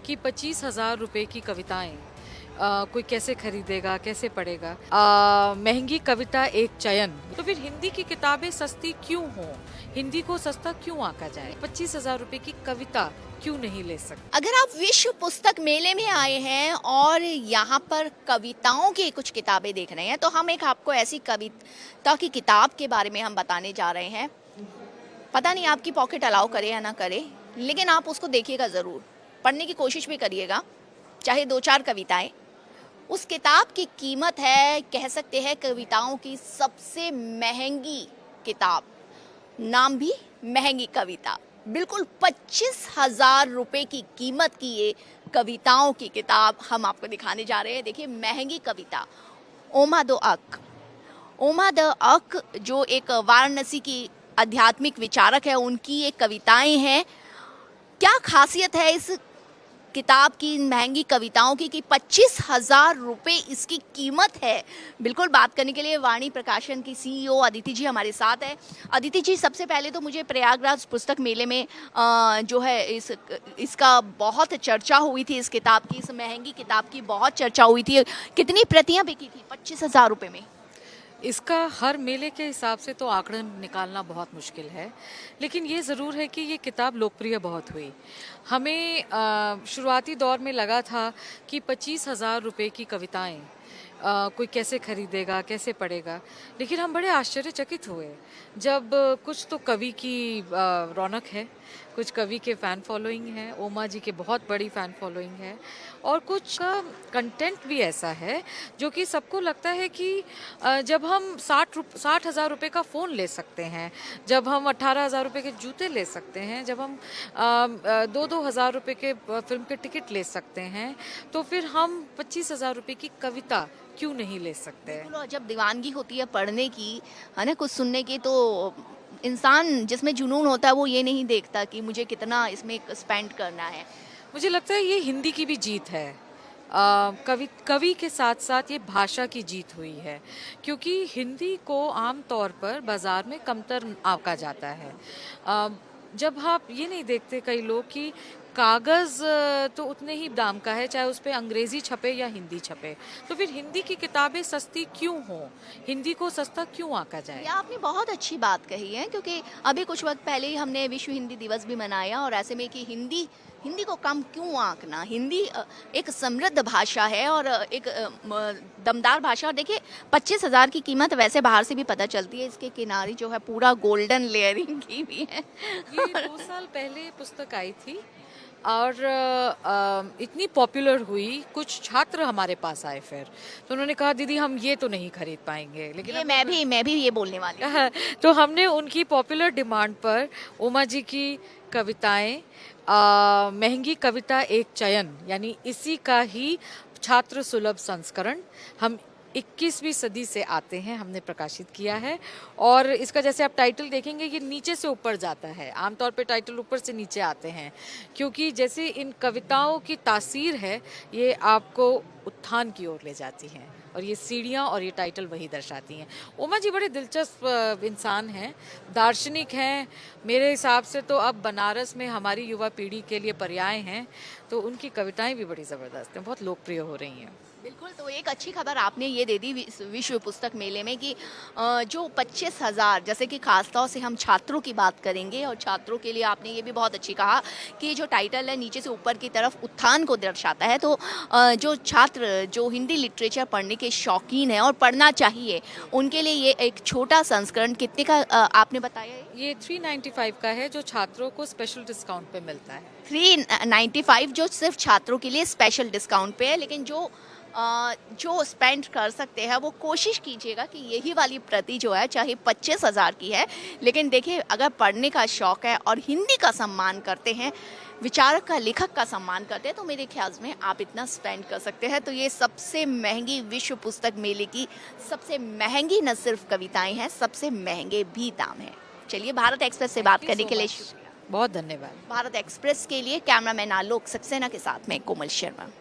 कि 25,000 रुपए की कविताएं कोई कैसे खरीदेगा, कैसे पढ़ेगा। महंगी कविता एक चयन। तो फिर हिंदी की किताबें सस्ती क्यों हों, हिंदी को सस्ता क्यों आंका जाए। 25,000 रुपए की कविता क्यों नहीं ले सकते। अगर आप विश्व पुस्तक मेले में आए हैं और यहाँ पर कविताओं की कुछ किताबें देख रहे हैं, तो हम एक आपको ऐसी कविता की किताब के बारे में हम बताने जा रहे हैं। पता नहीं आपकी पॉकेट अलाउ करे या ना करे, लेकिन आप उसको देखिएगा ज़रूर, पढ़ने की कोशिश भी करिएगा, चाहे 2-4 कविताएं। उस किताब की कीमत है, कह सकते हैं, कविताओं की सबसे महंगी किताब। नाम भी महंगी कविता। बिल्कुल 25,000 रुपए की कीमत की ये कविताओं की किताब हम आपको दिखाने जा रहे हैं। देखिए, महंगी कविता। ओमा दो अक। ओमा द अक जो एक वाराणसी की आध्यात्मिक विचारक है, उनकी ये कविताएं हैं। क्या खासियत है इस किताब की, महंगी कविताओं की, कि 25,000 रुपये इसकी कीमत है। बिल्कुल, बात करने के लिए वाणी प्रकाशन की सीईओ अदिति जी हमारे साथ है। अदिति जी, सबसे पहले तो मुझे प्रयागराज पुस्तक मेले में जो है इसका बहुत चर्चा हुई थी, इस किताब की, इस महंगी किताब की बहुत चर्चा हुई थी। कितनी प्रतियां बिकी थी 25,000 रुपये में? इसका हर मेले के हिसाब से तो आंकड़न निकालना बहुत मुश्किल है, लेकिन ये ज़रूर है कि ये किताब लोकप्रिय बहुत हुई। हमें शुरुआती दौर में लगा था कि 25,000 रुपए की कविताएं कोई कैसे खरीदेगा, कैसे पढ़ेगा, लेकिन हम बड़े आश्चर्यचकित हुए जब कुछ तो कवि की रौनक है, कुछ कवि के फ़ैन फॉलोइंग है, ओमा जी के बहुत बड़ी फ़ैन फॉलोइंग है, और कुछ का कंटेंट भी ऐसा है जो कि सबको लगता है कि जब हम 60,000 रुपये का फ़ोन ले सकते हैं, जब हम 18,000 रुपये के जूते ले सकते हैं, जब हम 2-2 हज़ार रुपये के फिल्म के टिकट ले सकते हैं, तो फिर हम 25,000 रुपये की कविता क्यों नहीं ले सकते हैं। बिल्कुल, और जब दीवानगी होती है पढ़ने की, है ना, कुछ सुनने की, तो इंसान जिसमें जुनून होता है वो ये नहीं देखता कि मुझे कितना इसमें स्पेंड करना है। मुझे लगता है ये हिंदी की भी जीत है। कवि के साथ साथ ये भाषा की जीत हुई है, क्योंकि हिंदी को आम तौर पर बाज़ार में कमतर आंका जाता है। जब आप ये नहीं देखते कई लोग कि कागज़ तो उतने ही दाम का है, चाहे उस पे अंग्रेज़ी छपे या हिंदी छपे, तो फिर हिंदी की किताबें सस्ती क्यों हों, हिंदी को सस्ता क्यों आंका जाए। ये आपने बहुत अच्छी बात कही है, क्योंकि अभी कुछ वक्त पहले ही हमने विश्व हिंदी दिवस भी मनाया, और ऐसे में कि हिंदी हिंदी को कम क्यों आंकना। हिंदी एक समृद्ध भाषा है और एक दमदार भाषा। और देखिए, 25,000 की कीमत वैसे बाहर से भी पता चलती है, इसके किनारे जो है पूरा गोल्डन लेयरिंग की भी है। ये 2 साल पहले पुस्तक आई थी और इतनी पॉपुलर हुई, कुछ छात्र हमारे पास आए फिर, तो उन्होंने कहा दीदी हम ये तो नहीं खरीद पाएंगे, लेकिन ये मैं भी ये बोलने वाली हूँ। तो हमने उनकी पॉपुलर डिमांड पर ओमा जी की कविताएं, महंगी कविता एक चयन, यानी इसी का ही छात्र सुलभ संस्करण हम 21वीं सदी से आते हैं, हमने प्रकाशित किया है। और इसका जैसे आप टाइटल देखेंगे, ये नीचे से ऊपर जाता है। आमतौर पे टाइटल ऊपर से नीचे आते हैं, क्योंकि जैसे इन कविताओं की तासीर है, ये आपको उत्थान की ओर ले जाती हैं, और ये सीढ़ियाँ और ये टाइटल वही दर्शाती हैं। ओमा जी बड़े दिलचस्प इंसान हैं, दार्शनिक हैं। मेरे हिसाब से तो अब बनारस में हमारी युवा पीढ़ी के लिए पर्याय हैं, तो उनकी कविताएं भी बड़ी ज़बरदस्त हैं, बहुत लोकप्रिय हो रही हैं। बिल्कुल, तो एक अच्छी खबर आपने ये दे दी विश्व पुस्तक मेले में कि जो 25,000, जैसे कि खासतौर से हम छात्रों की बात करेंगे, और छात्रों के लिए आपने ये भी बहुत अच्छी कहा कि जो टाइटल है नीचे से ऊपर की तरफ उत्थान को दर्शाता है। तो जो छात्र जो हिंदी लिटरेचर पढ़ने के शौकीन हैं और पढ़ना चाहिए, उनके लिए ये एक छोटा संस्करण कितने का आपने बताया है? ये 395 का है, जो छात्रों को स्पेशल डिस्काउंट पे मिलता है। 395 जो सिर्फ छात्रों के लिए स्पेशल डिस्काउंट पे है, लेकिन जो स्पेंड कर सकते हैं वो कोशिश कीजिएगा कि यही वाली प्रति जो है, चाहे 25,000 की है, लेकिन देखिए, अगर पढ़ने का शौक़ है और हिंदी का सम्मान करते हैं, विचारक का, लेखक का सम्मान करते हैं, तो मेरे ख्याल में आप इतना स्पेंड कर सकते हैं। तो ये सबसे महंगी विश्व पुस्तक मेले की सबसे महंगी न सिर्फ कविताएं हैं, सबसे महंगे भी दाम हैं। चलिए, भारत एक्सप्रेस से बात करने के लिए शुक्रिया। बहुत धन्यवाद। भारत एक्सप्रेस के लिए कैमरामैन आलोक सक्सेना के साथ में कोमल शर्मा।